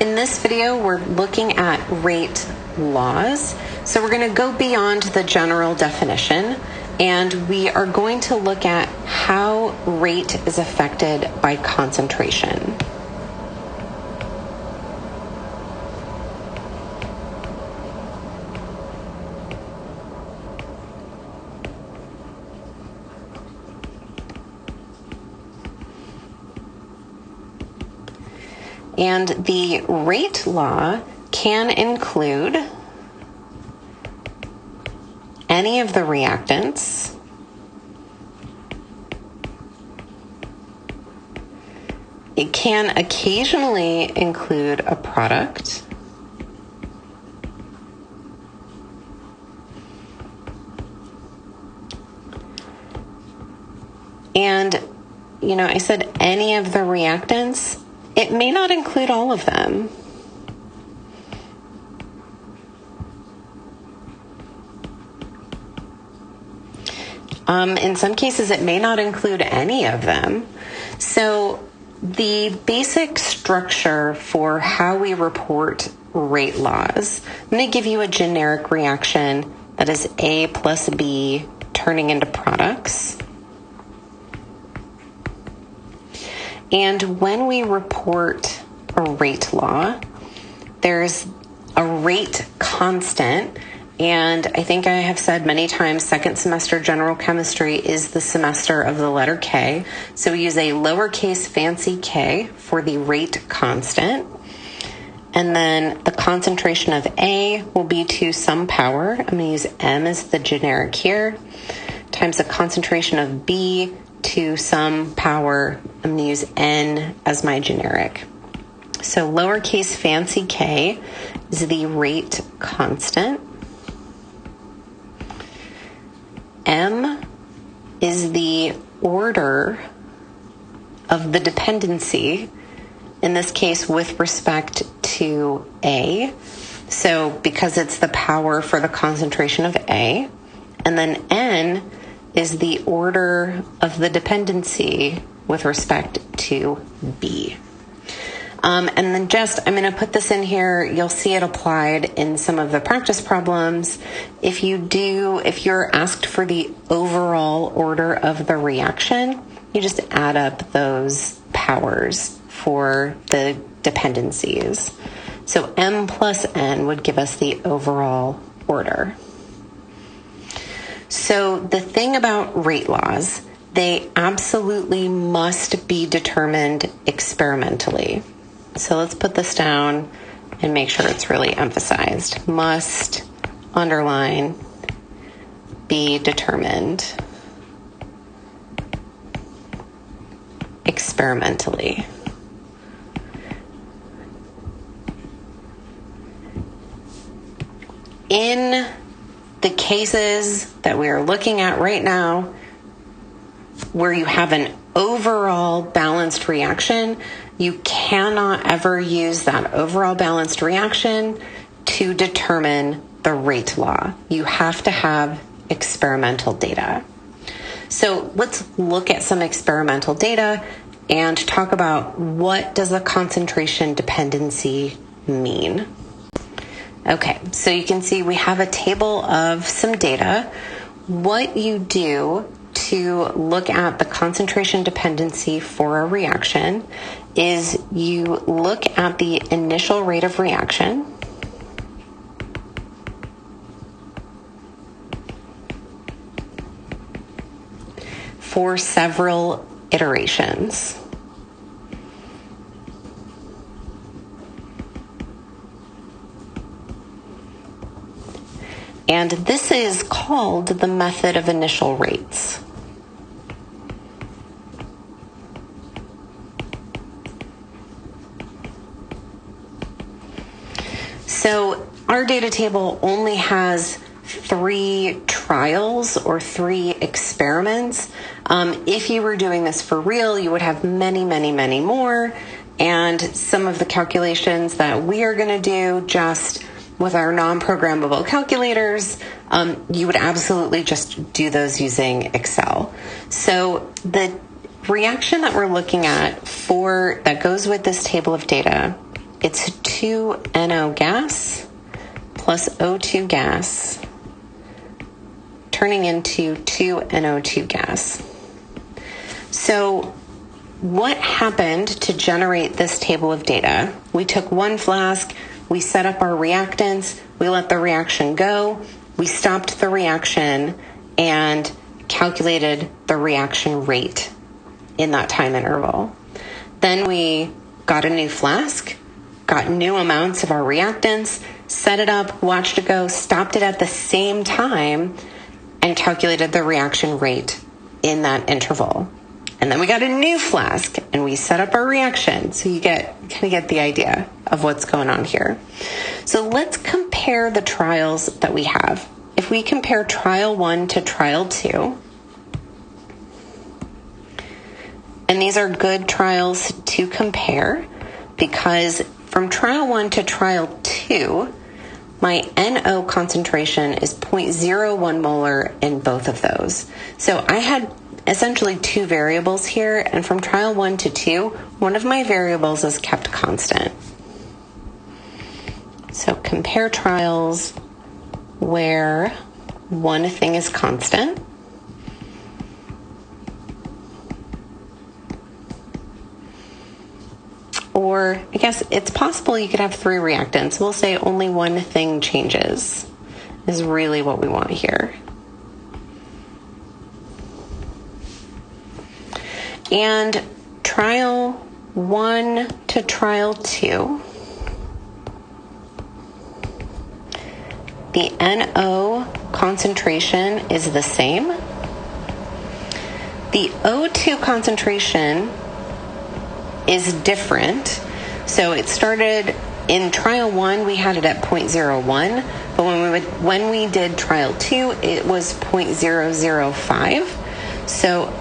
In this video, we're looking at rate laws. So we're going to go beyond the general definition, and we are going to look at how rate is affected by concentration. And the rate law can include any of the reactants, it can occasionally include a product, and I said any of the reactants. It may not include all of them. In some cases, it may not include any of them. So the basic structure for how we report rate laws, I'm going to give you a generic reaction that is A plus B turning into products. And when we report a rate law, there's a rate constant. And I think I have said many times, second semester general chemistry is the semester of the letter K. So we use a lowercase fancy k for the rate constant. And then the concentration of A will be to some power. I'm going to use M as the generic here, times the concentration of B to some power. I'm going to use N as my generic. So lowercase fancy k is the rate constant. M is the order of the dependency, in this case with respect to A. So because it's the power for the concentration of A. And then N is the order of the dependency with respect to B. And then I'm going to put this in here. You'll see it applied in some of the practice problems. If you're asked for the overall order of the reaction, you just add up those powers for the dependencies. So M plus N would give us the overall order. So the thing about rate laws, they absolutely must be determined experimentally. So let's put this down and make sure it's really emphasized. Must, underline, be determined experimentally. In the cases that we are looking at right now, where you have an overall balanced reaction, you cannot ever use that overall balanced reaction to determine the rate law. You have to have experimental data. So let's look at some experimental data and talk about what does a concentration dependency mean. Okay, so you can see we have a table of some data. What you do to look at the concentration dependency for a reaction is you look at the initial rate of reaction, for several iterations. And this is called the method of initial rates. So our data table only has 3 trials or 3 experiments. If you were doing this for real, you would have many, many, many more. And some of the calculations that we are going to do just with our non-programmable calculators, you would absolutely just do those using Excel. So the reaction that we're looking at that goes with this table of data it's 2NO gas plus O2 gas turning into 2NO2 gas. So what happened to generate this table of data? We took one flask, we set up our reactants, we let the reaction go, we stopped the reaction, and calculated the reaction rate in that time interval. Then we got a new flask, got new amounts of our reactants, set it up, watched it go, stopped it at the same time, and calculated the reaction rate in that interval. And then we got a new flask and we set up our reaction. So you kind of get the idea of what's going on here. So let's compare the trials that we have. If we compare trial 1 to trial 2, and these are good trials to compare because from trial 1 to trial 2, my NO concentration is 0.01 molar in both of those. So I had essentially two variables here, and from trial 1 to 2, one of my variables is kept constant. So compare trials where one thing is constant. Or I guess it's possible you could have three reactants. We'll say only one thing changes is really what we want here. And trial 1 to trial 2, the NO concentration is the same. The O2 concentration is different. So it started in trial 1, we had it at 0.01, but when we did trial 2, it was 0.005. So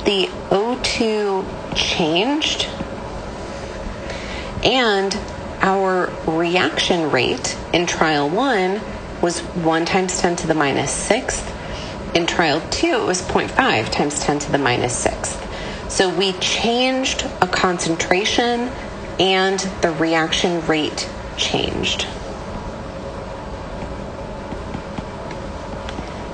the O2 changed, and our reaction rate in trial 1 was 1 times 10 to the minus 6th. In trial 2, it was 0.5 times 10 to the minus 6th. So we changed a concentration and the reaction rate changed.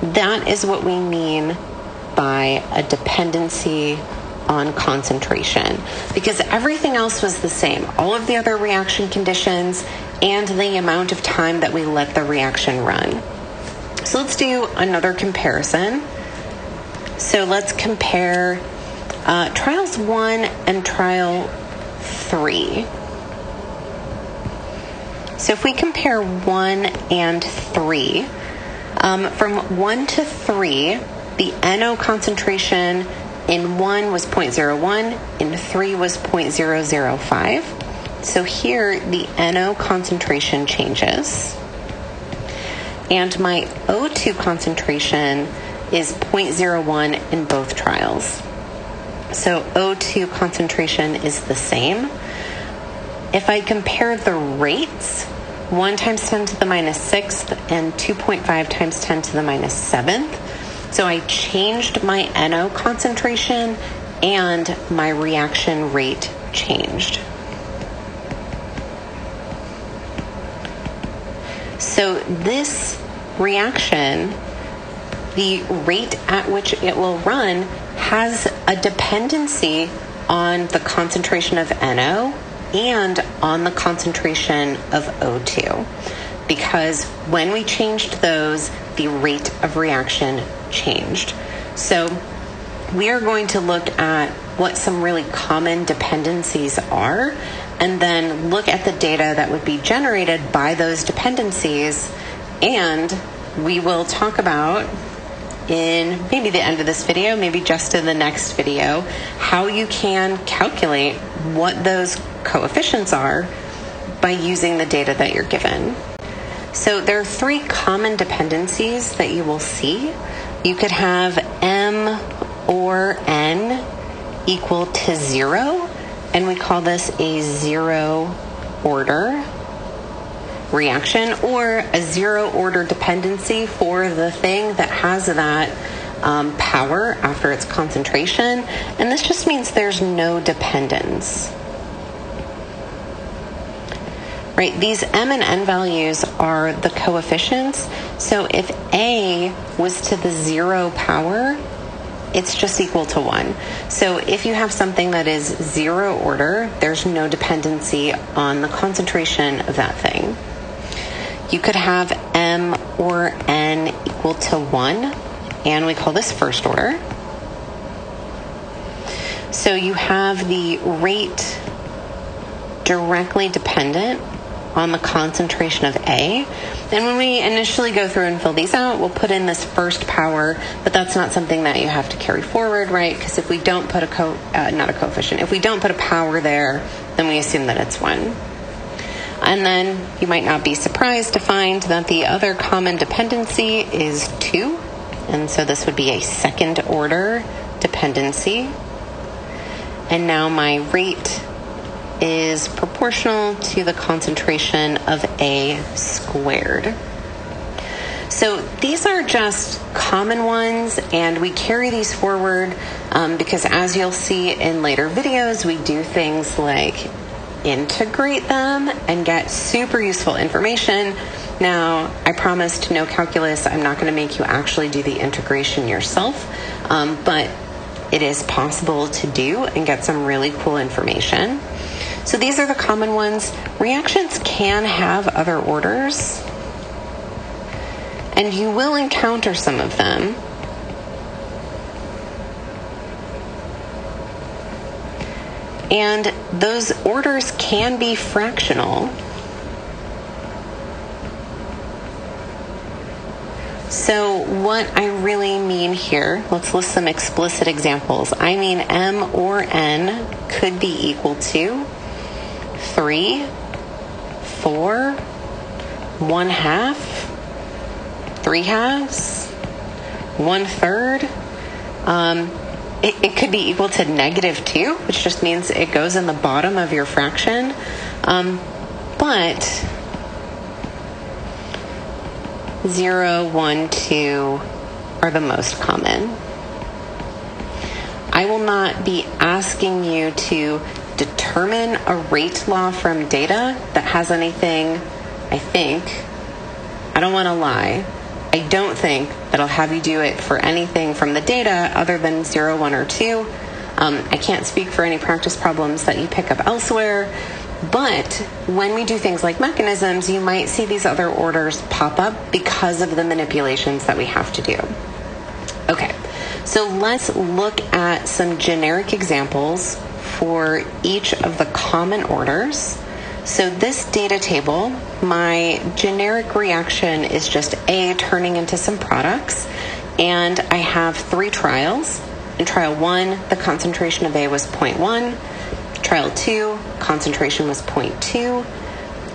That is what we mean by a dependency on concentration, because everything else was the same. All of the other reaction conditions and the amount of time that we let the reaction run. So let's do another comparison. So let's compare trials 1 and trial 3. So if we compare 1 and 3, from 1 to 3, the NO concentration in 1 was 0.01, in 3 was 0.005. So here the NO concentration changes. And my O2 concentration is 0.01 in both trials. So O2 concentration is the same. If I compare the rates, 1 times 10 to the minus 6th and 2.5 times 10 to the minus 7th, so I changed my NO concentration and my reaction rate changed. So this reaction, the rate at which it will run, has a dependency on the concentration of NO and on the concentration of O2, because when we changed those, the rate of reaction changed. So we are going to look at what some really common dependencies are, and then look at the data that would be generated by those dependencies, and we will talk about in maybe the end of this video, maybe just in the next video, how you can calculate what those coefficients are by using the data that you're given. So there are three common dependencies that you will see. You could have M or N equal to 0, and we call this a zero order reaction, or a zero order dependency for the thing that has that power after its concentration. And this just means there's no dependence. right? These m and n values are the coefficients. So if a was to the 0 power, it's just equal to 1. So if you have something that is 0 order, there's no dependency on the concentration of that thing. You could have m or n equal to 1, and we call this first order. So you have the rate directly dependent on the concentration of A. And when we initially go through and fill these out, we'll put in this first power, but that's not something that you have to carry forward, right? Because if we don't put if we don't put a power there, then we assume that it's 1. And then you might not be surprised to find that the other common dependency is 2. And so this would be a second order dependency. And now my rate is proportional to the concentration of A squared. So these are just common ones, and we carry these forward because, as you'll see in later videos, we do things like integrate them and get super useful information. Now, I promised no calculus. I'm not going to make you actually do the integration yourself, but it is possible to do and get some really cool information. So these are the common ones. Reactions can have other orders, and you will encounter some of them. And those orders can be fractional. So what I really mean here, let's list some explicit examples. I mean m or n could be equal to 3, 4, 1/2, 3/2, 1/3. It could be equal to -2, which just means it goes in the bottom of your fraction. But 0, 1, 2 are the most common. I will not be asking you to determine a rate law from data that has anything, I don't want to lie, I don't think that I'll have you do it for anything from the data other than 0, 1, or 2. I can't speak for any practice problems that you pick up elsewhere, but when we do things like mechanisms, you might see these other orders pop up because of the manipulations that we have to do. Okay, so let's look at some generic examples for each of the common orders. So this data table, my generic reaction is just A turning into some products, and I have 3 trials. In trial 1, the concentration of A was 0.1. Trial 2, concentration was 0.2.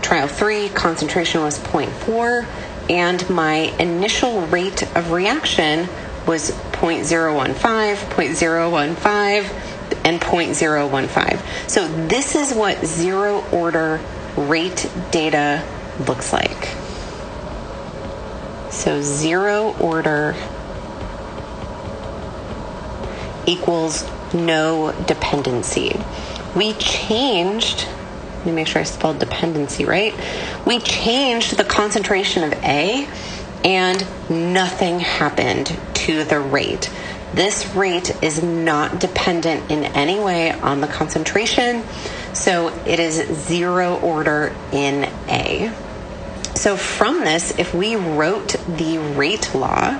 Trial 3, concentration was 0.4. And my initial rate of reaction was 0.015, 0.015, and 0.015. So this is what 0 order rate data looks like. So 0 order equals no dependency. We changed, let me make sure I spelled dependency right. We changed the concentration of A, and nothing happened to the rate. This rate is not dependent in any way on the concentration, so it is 0 order in A. So from this, if we wrote the rate law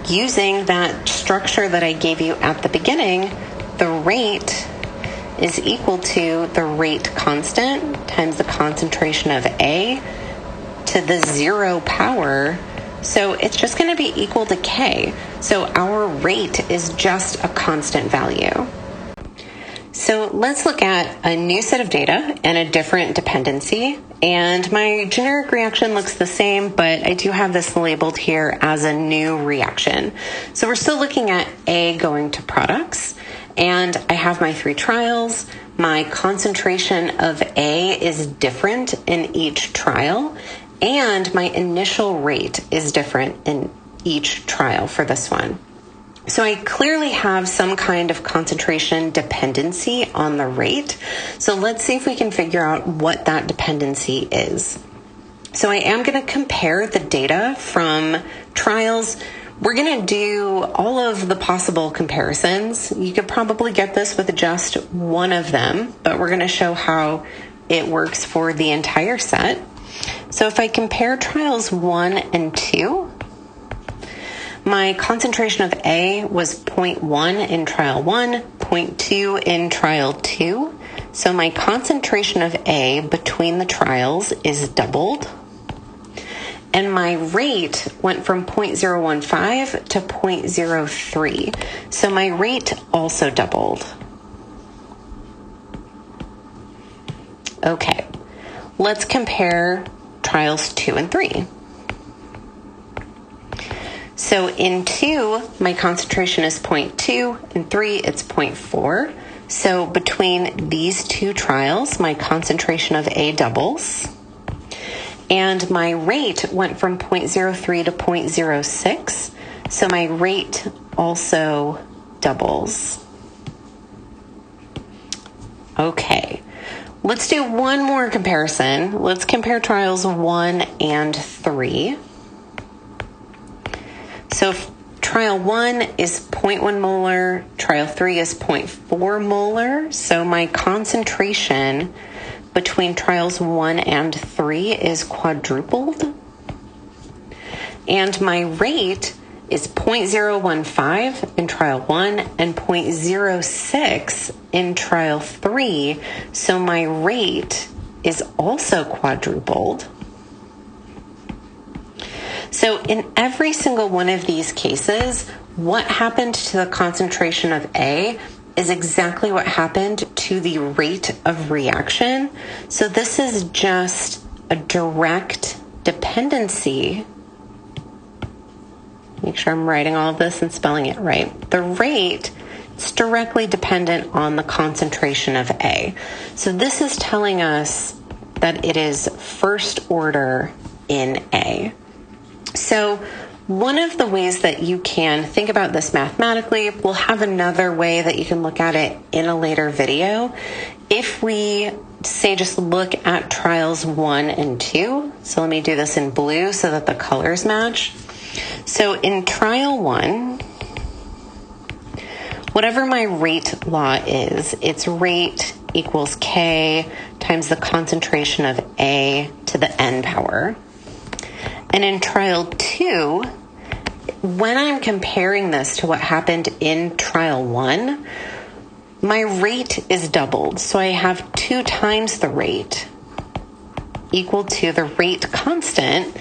using that structure that I gave you at the beginning, the rate is equal to the rate constant times the concentration of A to the 0 power. So it's just going to be equal to K. So our rate is just a constant value. So let's look at a new set of data and a different dependency. And my generic reaction looks the same, but I do have this labeled here as a new reaction. So we're still looking at A going to products. And I have my 3 trials. My concentration of A is different in each trial. And my initial rate is different in each trial for this one. So I clearly have some kind of concentration dependency on the rate. So let's see if we can figure out what that dependency is. So I am going to compare the data from trials. We're going to do all of the possible comparisons. You could probably get this with just one of them, but we're going to show how it works for the entire set. So if I compare trials 1 and 2, my concentration of A was 0.1 in trial 1, 0.2 in trial 2. So my concentration of A between the trials is doubled. And my rate went from 0.015 to 0.03. So my rate also doubled. Okay, let's compare trials 2 and 3. So in 2, my concentration is 0.2. In 3, it's 0.4. So between these two trials, my concentration of A doubles. And my rate went from 0.03 to 0.06. So my rate also doubles. Okay, let's do one more comparison. Let's compare trials 1 and 3. So trial 1 is 0.1 molar, trial 3 is 0.4 molar. So my concentration between trials 1 and 3 is quadrupled. And my rate is 0.015 in trial 1 and 0.06 in trial 3. So my rate is also quadrupled. So in every single one of these cases, what happened to the concentration of A is exactly what happened to the rate of reaction. So this is just a direct dependency. Make sure I'm writing all of this and spelling it right. The rate is directly dependent on the concentration of A. So this is telling us that it is first order in A. So one of the ways that you can think about this mathematically, we'll have another way that you can look at it in a later video. If we say just look at trials 1 and 2, so let me do this in blue so that the colors match. So in trial 1, whatever my rate law is, its rate equals K times the concentration of A to the n power. And in trial 2, when I'm comparing this to what happened in trial 1, my rate is doubled. So I have 2 times the rate equal to the rate constant,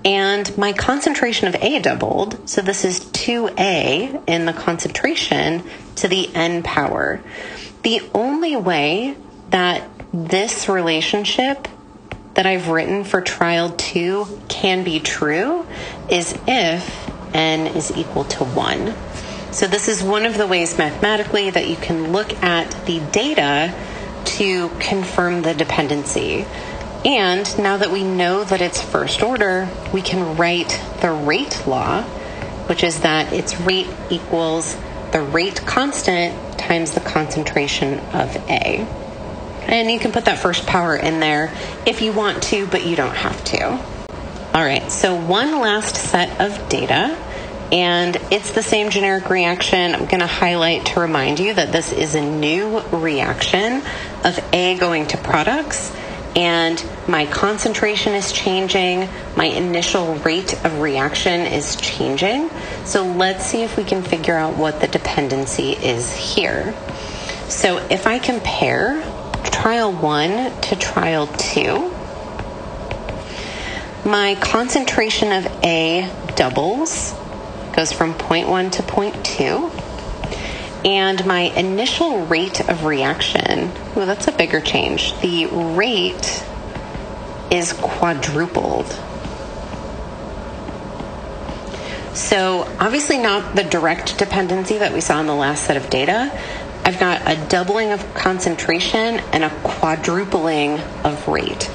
and my concentration of A doubled. So this is 2A in the concentration to the n power. The only way that this relationship that I've written for trial 2 can be true is if n is equal to 1. So this is one of the ways mathematically that you can look at the data to confirm the dependency. And now that we know that it's first order, we can write the rate law, which is that its rate equals the rate constant times the concentration of A. And you can put that first power in there if you want to, but you don't have to. All right, so one last set of data, and it's the same generic reaction. I'm going to highlight to remind you that this is a new reaction of A going to products, and my concentration is changing, my initial rate of reaction is changing. So let's see if we can figure out what the dependency is here. So if I compare trial 1 to trial 2, my concentration of A doubles, goes from 0.1 to 0.2, and my initial rate of reaction, ooh, that's a bigger change. The rate is quadrupled. So obviously not the direct dependency that we saw in the last set of data. I've got a doubling of concentration and a quadrupling of rate.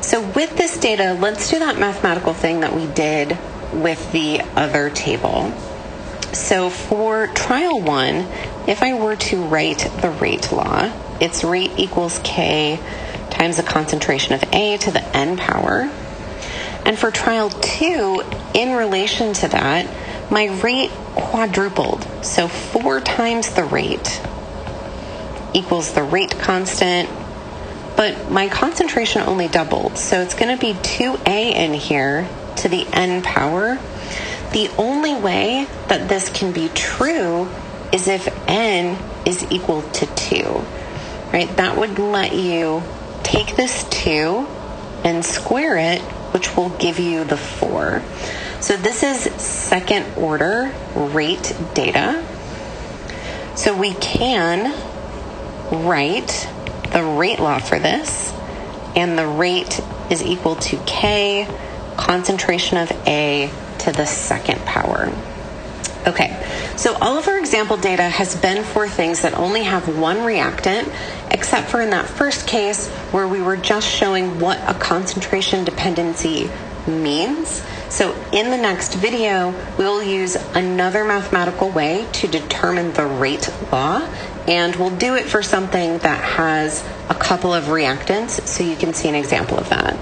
So with this data, let's do that mathematical thing that we did with the other table. So for trial 1, if I were to write the rate law, its rate equals K times the concentration of A to the n power. And for trial 2, in relation to that, my rate quadrupled. So 4 times the rate equals the rate constant, but my concentration only doubled. So it's going to be 2A in here to the n power. The only way that this can be true is if n is equal to 2, right? That would let you take this 2 and square it, which will give you the 4. So this is second order rate data. So we can write the rate law for this, and the rate is equal to K concentration of A to the second power. Okay, so all of our example data has been for things that only have one reactant, except for in that first case where we were just showing what a concentration dependency means. So in the next video, we'll use another mathematical way to determine the rate law, and we'll do it for something that has a couple of reactants, so you can see an example of that.